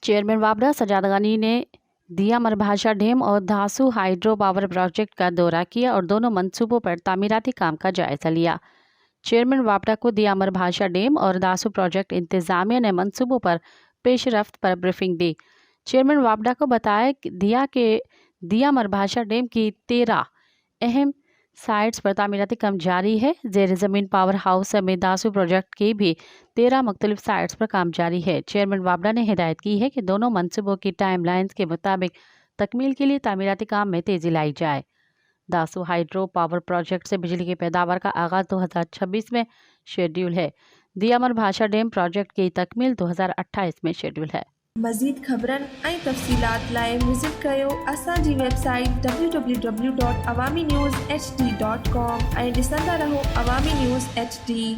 Chairman वाबड़ा सजादगानी ने दिया मरभाषा dam और धासू हाइड्रो पावर प्रोजेक्ट का दौरा किया और दोनों मंसूबों पर तामीराती काम का जायजा लिया। चेयरमैन वाबड़ा को दिया मरभाषा डैम और दासू प्रोजेक्ट इंतजामिया ने मंसूबों पर पेशरफ्त पर ब्रीफिंग दी। चेयरमैन वाबड़ा को बताया कि दिया मरभाषा डैम की 13 अहम साइट्स पर तामीराती काम जारी है। ज़ेर ज़मीन पावर हाउस समेत दासू प्रोजेक्ट की भी 13 मुख्तलिफ साइट्स पर काम जारी है। चेयरमैन वाबड़ा ने हिदायत की है कि दोनों मंसूबों की टाइम लाइन्स के मुताबिक तकमील के लिए तामीराती काम में तेज़ी लाई जाए। दासू हाइड्रो पावर प्रोजेक्ट से बिजली की पैदावार का आगाज़ 2026 में शेड्यूल है। दिया मरभाषा डैम प्रोजेक्ट की तकमील 2028 में शेड्यूल है। मज़ीद ख़बरनि ऐं तफ़सीलात लाइ विज़िट कयो असांजी वेबसाइट www.awamiNewsHD.com ऐं ॾिसंदा रहो अवामी न्यूज़ HD।